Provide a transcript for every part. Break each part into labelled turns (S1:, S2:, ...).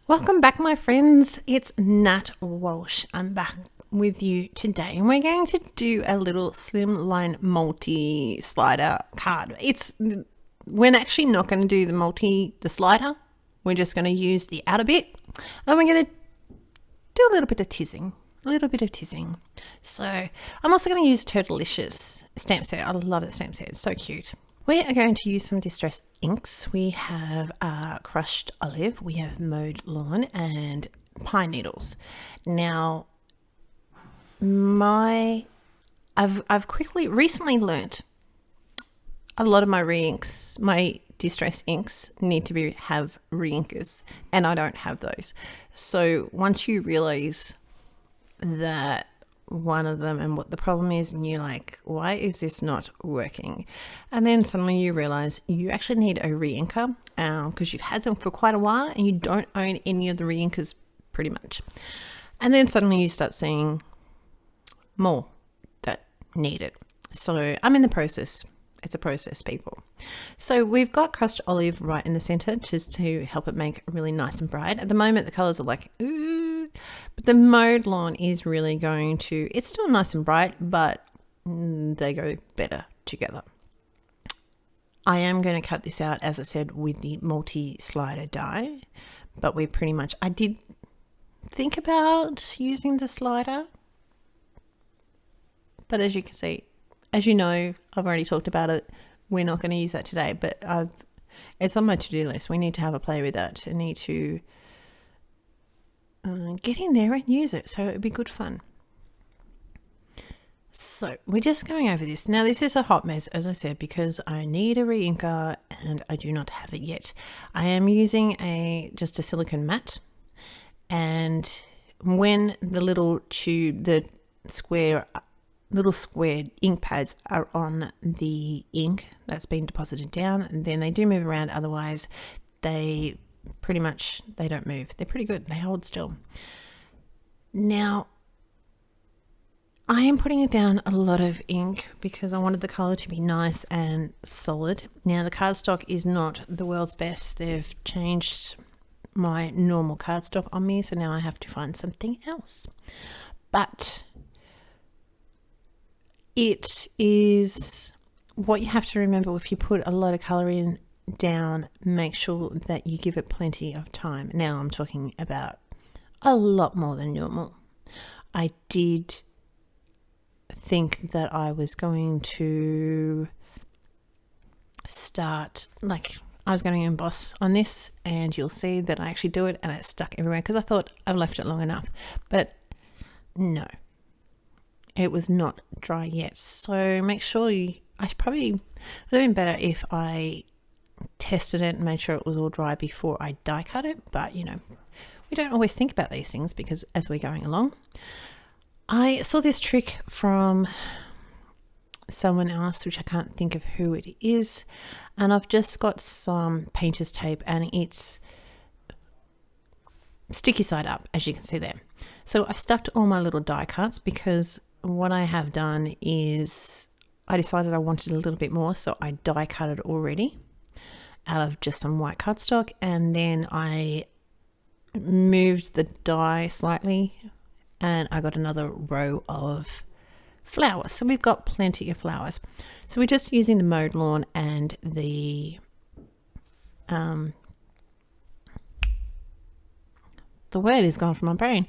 S1: Welcome back, my friends. It's Nat Walsh. I'm back with it's Nat Walsh. I'm back with you today, and we're going to do a little Slimline multi slider card. We're actually not going to do the slider. We're just going to use the outer bit, and we're going to do a little bit of teasing. So I'm also going to use Turtlicious stamp set. I love that stamp set. It's so cute. We are going to use some distress inks. We have crushed olive, we have mowed lawn, and pine needles. Now, I've recently learnt a lot of my re-inks, my distress inks need to have re-inkers, and I don't have those. So once you realize that one of them and what the problem is, and you're like, why is this not working? And then suddenly you realize you actually need a re-inker because you've had them for quite a while and you don't own any of the re-inkers pretty much. And then suddenly you start seeing more that need it. So I'm in the process. It's a process, people. So we've got crushed olive right in the center just to help it make really nice and bright. At the moment, the colors are like, ooh, but the mowed lawn is really going to, it's still nice and bright, but they go better together. I am going to cut this out, as I said, with the multi-slider die, but I did think about using the slider, but as you can see, as you know, I've already talked about it. We're not going to use that today, but it's on my to-do list. We need to have a play with that. I need to get in there and use it. So it'd be good fun. So we're just going over this. Now, this is a hot mess, as I said, because I need a re-inker and I do not have it yet. I am using just a silicone mat. And when the little tube, the little square ink pads are on the ink that's been deposited down, and then they do move around. Otherwise, they don't move. They're pretty good. They hold still. Now, I am putting down a lot of ink because I wanted the color to be nice and solid. Now, the cardstock is not the world's best. They've changed my normal cardstock on me, so now I have to find something else. But it is what you have to remember. If you put a lot of color in down, make sure that you give it plenty of time. Now I'm talking about a lot more than normal. I did think that I was going to I was going to emboss on this, and you'll see that I actually do it and it's stuck everywhere because I thought I've left it long enough, but no. It was not dry yet. So make sure it would have been better if I tested it and made sure it was all dry before I die cut it. But, we don't always think about these things because as we're going along. I saw this trick from someone else, which I can't think of who it is. And I've just got some painter's tape and it's sticky side up, as you can see there. So I've stuck to all my little die cuts because what I have done is I decided I wanted a little bit more, so I die cut it already out of just some white cardstock, and then I moved the die slightly and I got another row of flowers. So we've got plenty of flowers. So we're just using the mowed lawn and the word is gone from my brain.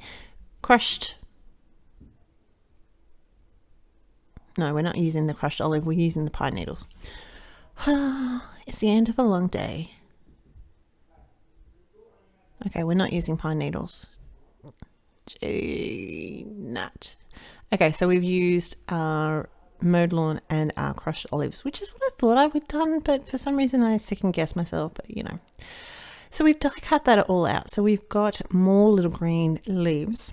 S1: No, we're not using the crushed olive. We're using the pine needles. It's the end of a long day. Okay, we're not using pine needles. Nut. Okay, so we've used our mowed lawn and our crushed olives, which is what I thought I would done, but for some reason I second guessed myself, but So we've die cut that all out. So we've got more little green leaves,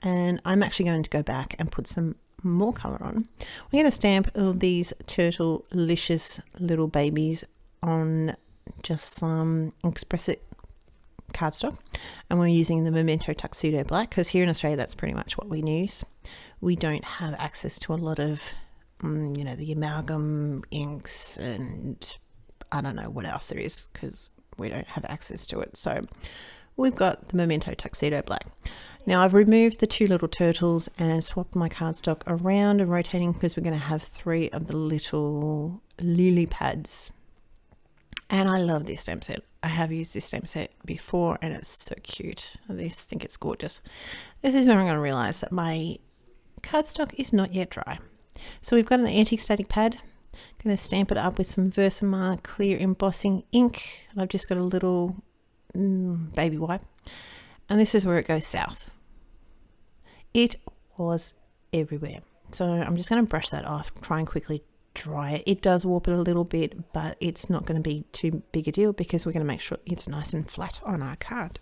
S1: and I'm actually going to go back and put some more color on. We're going to stamp all these Turtlicious little babies on just some Express It cardstock, and we're using the Memento Tuxedo Black because here in Australia that's pretty much what we use. We don't have access to a lot of the amalgam inks, and I don't know what else there is because we don't have access to it. So we've got the Memento Tuxedo Black. Now I've removed the 2 little turtles and swapped my cardstock around and rotating because we're going to have 3 of the little lily pads. And I love this stamp set. I have used this stamp set before and it's so cute. I just think it's gorgeous. This is when I'm going to realize that my cardstock is not yet dry. So we've got an anti-static pad. I'm going to stamp it up with some Versamark clear embossing ink. And I've just got a little baby wipe. And this is where it goes south. It was everywhere. So I'm just going to brush that off, try and quickly dry it. It does warp it a little bit, but it's not going to be too big a deal because we're going to make sure it's nice and flat on our card.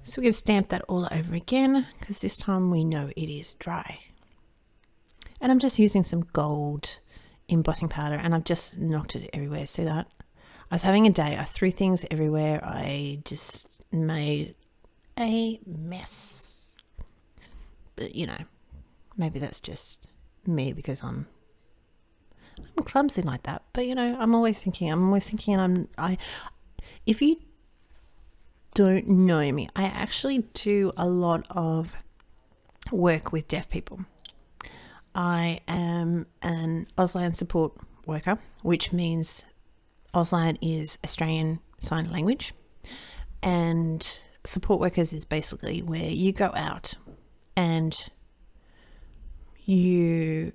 S1: So we're going to stamp that all over again because this time we know it is dry. And I'm just using some gold embossing powder and I've just knocked it everywhere. See that? I was having a day. I threw things everywhere. I just made a mess. But you know, maybe that's just me because I'm clumsy like that. But you know, I'm always thinking and if you don't know me, I actually do a lot of work with deaf people. I am an Auslan support worker, which means Auslan is Australian Sign Language, and support workers is basically where you go out and you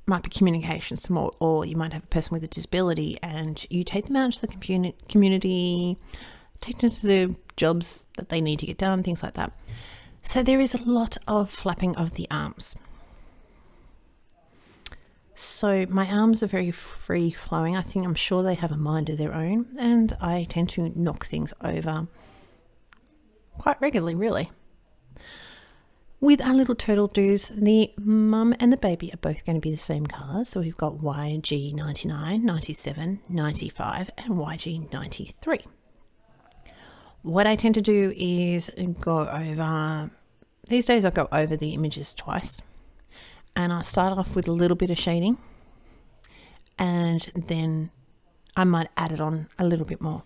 S1: might be communication support, or you might have a person with a disability and you take them out into the community, take them to the jobs that they need to get done, things like that. So there is a lot of flapping of the arms. So my arms are very free flowing. I'm sure they have a mind of their own, and I tend to knock things over quite regularly, really. With our little turtle doos, the mum and the baby are both going to be the same colour. So we've got YG 99, 97, 95 and YG 93. What I tend to do is go over, these days I go over the images twice. And I start off with a little bit of shading and then I might add it on a little bit more.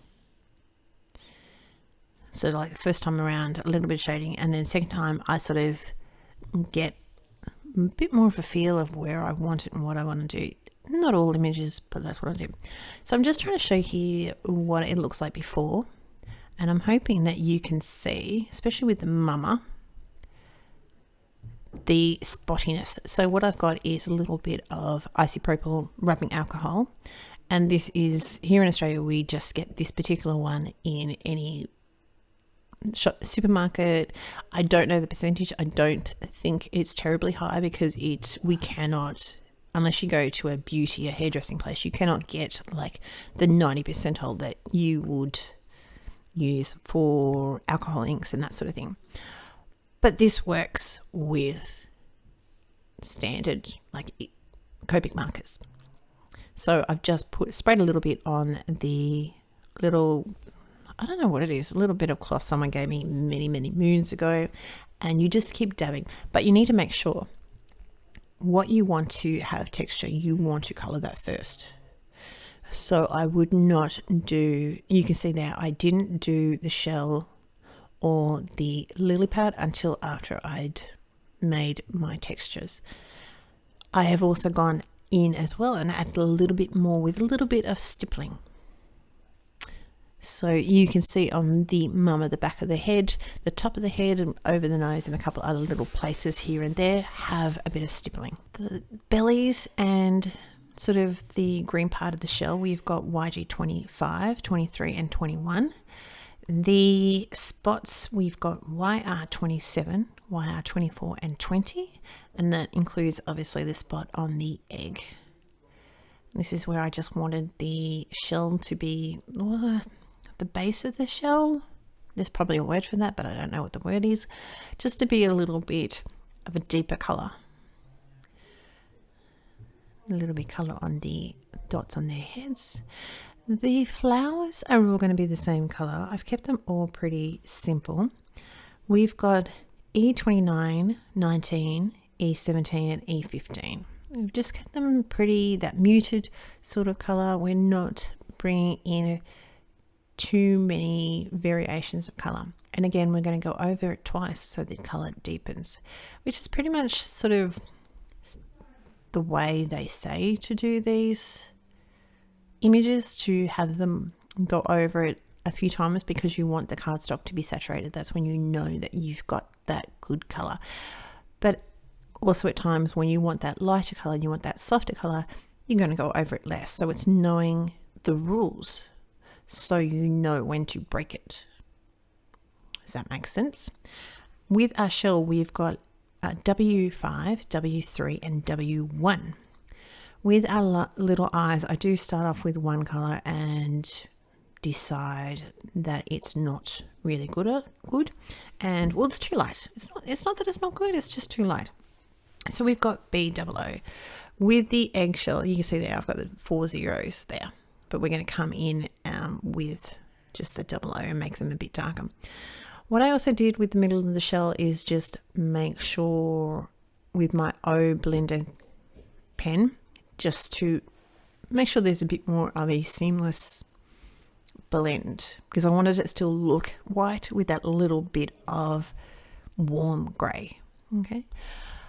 S1: So like the first time around, a little bit of shading, and then second time I sort of get a bit more of a feel of where I want it and what I want to do. Not all images, but that's what I do. So I'm just trying to show here what it looks like before. And I'm hoping that you can see, especially with the mama, the spottiness. So what I've got is a little bit of isopropyl rubbing alcohol, and this is, here in Australia we just get this particular one in any supermarket. I don't know the percentage. I don't think it's terribly high because we cannot, unless you go to a beauty, a hairdressing place, you cannot get like the 90% hold that you would use for alcohol inks and that sort of thing. But this works with standard like Copic markers. So I've just sprayed a little bit on the little, I don't know what it is, a little bit of cloth someone gave me many moons ago, and you just keep dabbing. But you need to make sure what you want to have texture, you want to color that first. So I would not do, you can see there, I didn't do the shell or the lily pad until after I'd made my textures. I have also gone in as well and added a little bit more with a little bit of stippling. So you can see on the mama, the back of the head, the top of the head and over the nose and a couple other little places here and there have a bit of stippling. The bellies and sort of the green part of the shell, we've got YG 25, 23 and 21. The spots, we've got YR 27, YR 24 and 20, and that includes obviously the spot on the egg. This is where I just wanted the shell to be the base of the shell. There's probably a word for that, but I don't know what the word is. Just to be a little bit of a deeper colour. A little bit colour on the dots on their heads. The flowers are all going to be the same colour. I've kept them all pretty simple. We've got E29, 19, E17 and E15. We've just kept them pretty, that muted sort of colour. We're not bringing in too many variations of colour. And again, we're going to go over it twice so the color deepens, which is pretty much sort of the way they say to do these images, to have them go over it a few times because you want the cardstock to be saturated. That's when you know that you've got that good color. But also at times when you want that lighter color and you want that softer color, you're going to go over it less. So it's knowing the rules so you know when to break it. Does that make sense? With our shell, we've got W5, W3 and W1. With our little eyes, I do start off with one color and decide that it's not really good, and well, it's too light. It's not that it's not good, it's just too light. So we've got B00. With the eggshell, you can see there I've got the 4 zeros there, but we're going to come in with just the 00 and make them a bit darker. What I also did with the middle of the shell is just make sure with my O blender pen, just to make sure there's a bit more of a seamless blend, because I wanted it to still look white with that little bit of warm grey. Okay,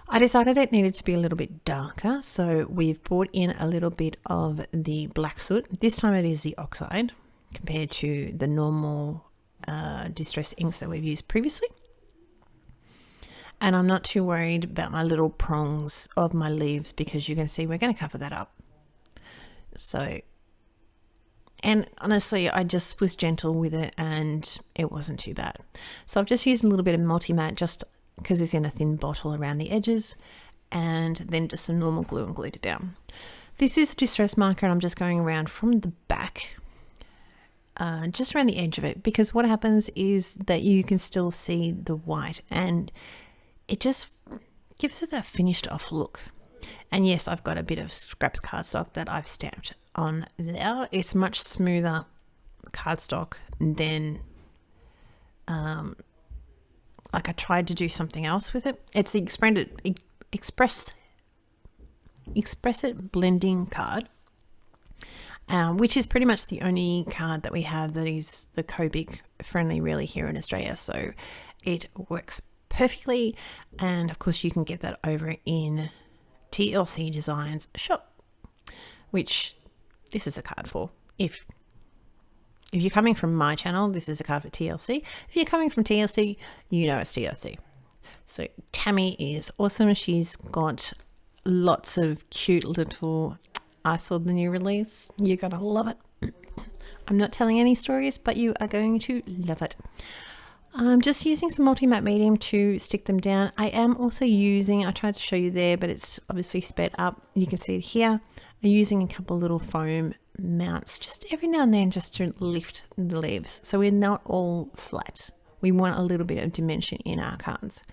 S1: I decided it needed to be a little bit darker, so we've brought in a little bit of the black soot. This time it is the oxide compared to the normal distress inks that we've used previously. And I'm not too worried about my little prongs of my leaves, because you can see we're going to cover that up. So, and honestly, I just was gentle with it and it wasn't too bad. So I've just used a little bit of multi-matte just because it's in a thin bottle around the edges, and then just some normal glue and glued it down. This is a distress marker, and I'm just going around from the back, just around the edge of it, because what happens is that you can still see the white and it just gives it that finished off look. And yes, I've got a bit of scraps cardstock that I've stamped on there. It's much smoother cardstock than like I tried to do something else with it. It's the Express It blending card, which is pretty much the only card that we have that is the Cobic friendly really here in Australia. So it works perfectly, and of course you can get that over in TLC Designs shop, which this is a card for. If you're coming from my channel, this is a card for TLC. If you're coming from TLC, you know it's TLC. So Tammy is awesome. She's got lots of cute little, I saw the new release. You're going to love it. I'm not telling any stories, but you are going to love it. I'm just using some multi-matte medium to stick them down. I am also using, I tried to show you there, but it's obviously sped up. You can see it here. I'm using a couple little foam mounts just every now and then just to lift the leaves. So we're not all flat. We want a little bit of dimension in our cards.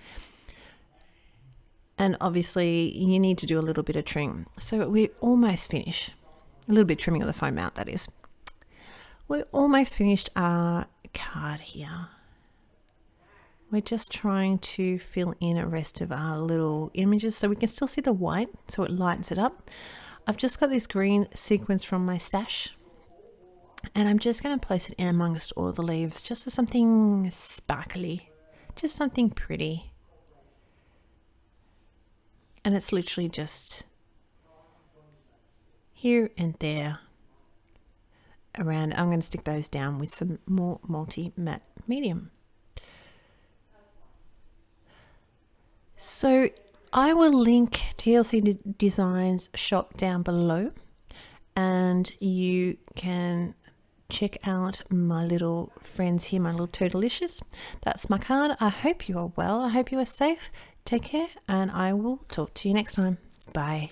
S1: And obviously you need to do a little bit of trim. So we're almost finished. A little bit trimming of the foam mount, that is. We're almost finished our card here. We're just trying to fill in the rest of our little images so we can still see the white, so it lightens it up. I've just got this green sequence from my stash, and I'm just going to place it in amongst all the leaves just for something sparkly, just something pretty. And it's literally just here and there around. I'm going to stick those down with some more multi-matte medium. So I will link TLC Designs shop down below, and you can check out my little friends here, my little Turtlicious. That's my card. I hope you are well. I hope you are safe. Take care, and I will talk to you next time. Bye.